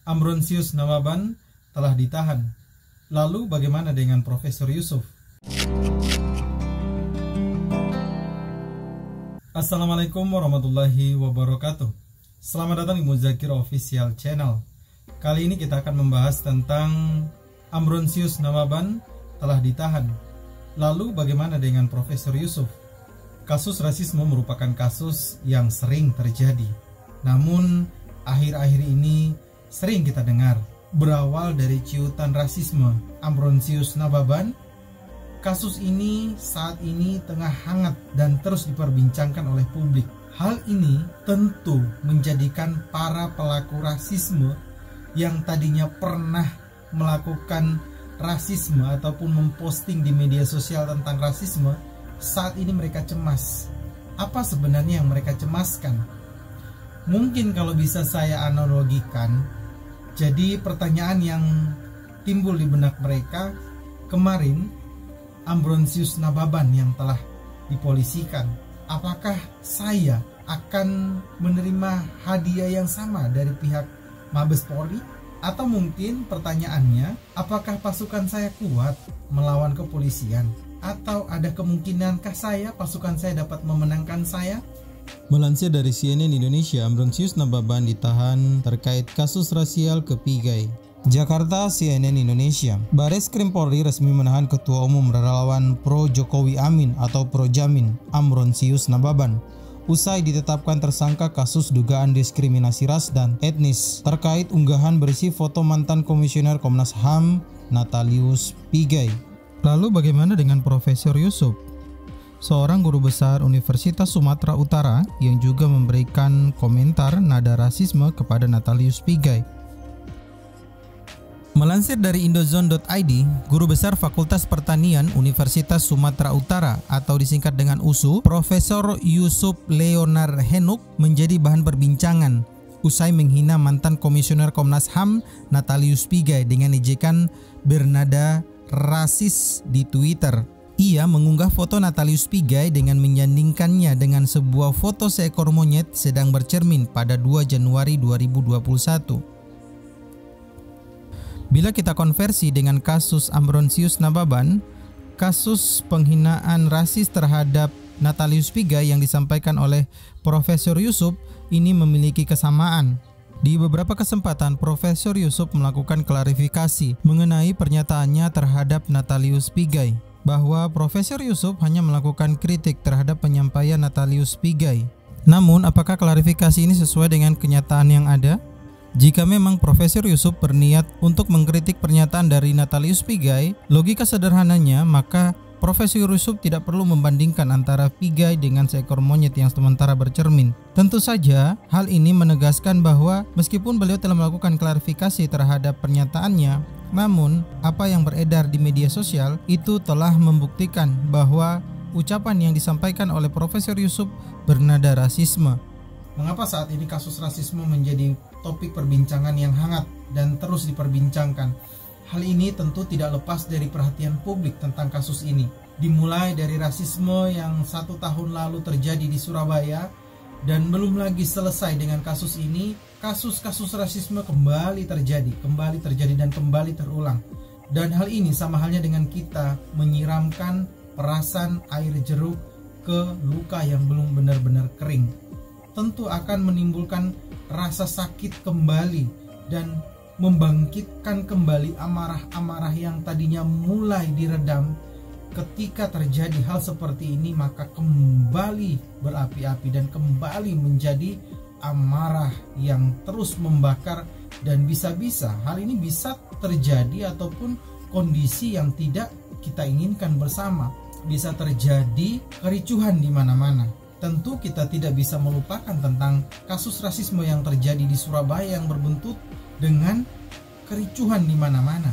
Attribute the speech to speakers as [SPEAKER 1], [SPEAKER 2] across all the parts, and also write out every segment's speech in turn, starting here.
[SPEAKER 1] Ambrosius Nawaban telah ditahan. Lalu bagaimana dengan Profesor Yusuf? Assalamualaikum warahmatullahi wabarakatuh. Selamat datang di Muzakir Official Channel. Kali ini kita akan membahas tentang Ambrosius Nawaban telah ditahan. Lalu bagaimana dengan Profesor Yusuf? Kasus rasisme merupakan kasus yang sering terjadi. Namun akhir-akhir ini sering kita dengar berawal dari ciutan rasisme Ambrosius Nawaban. Kasus ini saat ini tengah hangat dan terus diperbincangkan oleh publik. Hal ini tentu menjadikan para pelaku rasisme yang tadinya pernah melakukan rasisme ataupun memposting di media sosial tentang rasisme, saat ini mereka cemas. Apa sebenarnya yang mereka cemaskan? Mungkin kalau bisa saya analogikan, jadi pertanyaan yang timbul di benak mereka, kemarin Ambrosius Nawaban yang telah dipolisikan, apakah saya akan menerima hadiah yang sama dari pihak Mabes Polri? Atau mungkin pertanyaannya, apakah pasukan saya kuat melawan kepolisian? Atau ada kemungkinankah pasukan saya dapat memenangkan saya?
[SPEAKER 2] Melansir dari CNN Indonesia, Ambrosius Nawaban ditahan terkait kasus rasial ke Pigai. Jakarta, CNN Indonesia. Bareskrim Polri resmi menahan Ketua Umum Relawan Pro Jokowi Amin atau Projamin, Ambrosius Nawaban, usai ditetapkan tersangka kasus dugaan diskriminasi ras dan etnis terkait unggahan berisi foto mantan Komisioner Komnas HAM Natalius Pigai. Lalu bagaimana dengan Profesor Yusuf? Seorang guru besar Universitas Sumatera Utara yang juga memberikan komentar nada rasisme kepada Natalius Pigai. Melansir dari Indozone.id, guru besar Fakultas Pertanian Universitas Sumatera Utara atau disingkat dengan USU, Profesor Yusuf Leonard Henuk menjadi bahan perbincangan usai menghina mantan Komisioner Komnas HAM Natalius Pigai dengan ejekan bernada rasis di Twitter. Ia mengunggah foto Natalius Pigai dengan menyandingkannya dengan sebuah foto seekor monyet sedang bercermin pada 2 Januari 2021. Bila kita konversi dengan kasus Ambrosius Nawaban, kasus penghinaan rasis terhadap Natalius Pigai yang disampaikan oleh Profesor Yusuf ini memiliki kesamaan. Di beberapa kesempatan, Profesor Yusuf melakukan klarifikasi mengenai pernyataannya terhadap Natalius Pigai, bahwa Profesor Yusuf hanya melakukan kritik terhadap penyampaian Natalius Pigai. Namun, apakah klarifikasi ini sesuai dengan kenyataan yang ada? Jika memang Profesor Yusuf berniat untuk mengkritik pernyataan dari Natalius Pigai, logika sederhananya maka Profesor Yusuf tidak perlu membandingkan antara Pigai dengan seekor monyet yang sementara bercermin. Tentu saja, hal ini menegaskan bahwa meskipun beliau telah melakukan klarifikasi terhadap pernyataannya, namun apa yang beredar di media sosial itu telah membuktikan bahwa ucapan yang disampaikan oleh Profesor Yusuf bernada rasisme.
[SPEAKER 1] Mengapa saat ini kasus rasisme menjadi topik perbincangan yang hangat dan terus diperbincangkan? Hal ini tentu tidak lepas dari perhatian publik tentang kasus ini. Dimulai dari rasisme yang 1 tahun lalu terjadi di Surabaya dan belum lagi selesai dengan kasus ini, kasus-kasus rasisme kembali terjadi dan kembali terulang. Dan hal ini sama halnya dengan kita menyiramkan perasan air jeruk ke luka yang belum benar-benar kering. Tentu akan menimbulkan rasa sakit kembali dan membangkitkan kembali amarah-amarah yang tadinya mulai diredam. Ketika terjadi hal seperti ini, maka kembali berapi-api dan kembali menjadi amarah yang terus membakar, dan bisa-bisa hal ini bisa terjadi ataupun kondisi yang tidak kita inginkan bersama. Bisa terjadi kericuhan di mana-mana. Tentu kita tidak bisa melupakan tentang kasus rasisme yang terjadi di Surabaya yang berbuntut dengan kericuhan di mana-mana.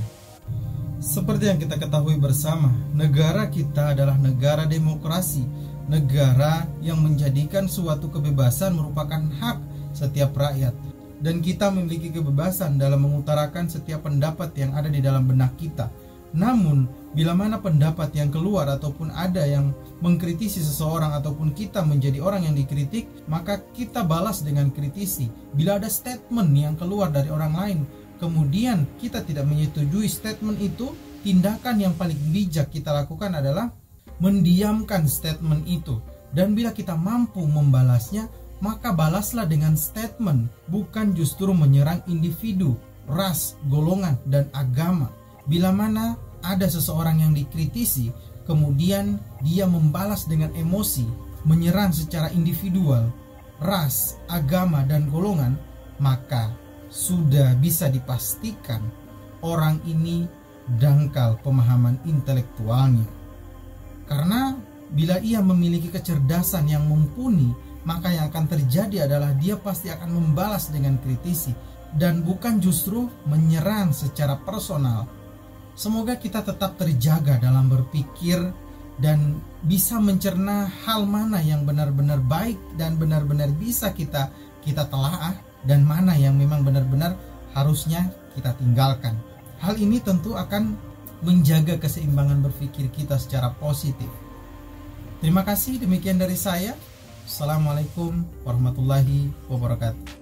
[SPEAKER 1] Seperti yang kita ketahui bersama, negara kita adalah negara demokrasi, negara yang menjadikan suatu kebebasan merupakan hak setiap rakyat, dan kita memiliki kebebasan dalam mengutarakan setiap pendapat yang ada di dalam benak kita. Namun, bila mana pendapat yang keluar ataupun ada yang mengkritisi seseorang ataupun kita menjadi orang yang dikritik, maka kita balas dengan kritisi. Bila ada statement yang keluar dari orang lain, kemudian kita tidak menyetujui statement itu, tindakan yang paling bijak kita lakukan adalah mendiamkan statement itu. Dan bila kita mampu membalasnya, maka balaslah dengan statement, bukan justru menyerang individu, ras, golongan, dan agama. Bila mana ada seseorang yang dikritisi, kemudian dia membalas dengan emosi, menyerang secara individual, ras, agama, dan golongan, maka sudah bisa dipastikan orang ini dangkal pemahaman intelektualnya. Karena bila ia memiliki kecerdasan yang mumpuni, maka yang akan terjadi adalah dia pasti akan membalas dengan kritisi dan bukan justru menyerang secara personal. Semoga kita tetap terjaga dalam berpikir dan bisa mencerna hal mana yang benar-benar baik dan benar-benar bisa kita telaah, dan mana yang memang benar-benar harusnya kita tinggalkan. Hal ini tentu akan menjaga keseimbangan berpikir kita secara positif. Terima kasih, demikian dari saya. Assalamualaikum warahmatullahi wabarakatuh.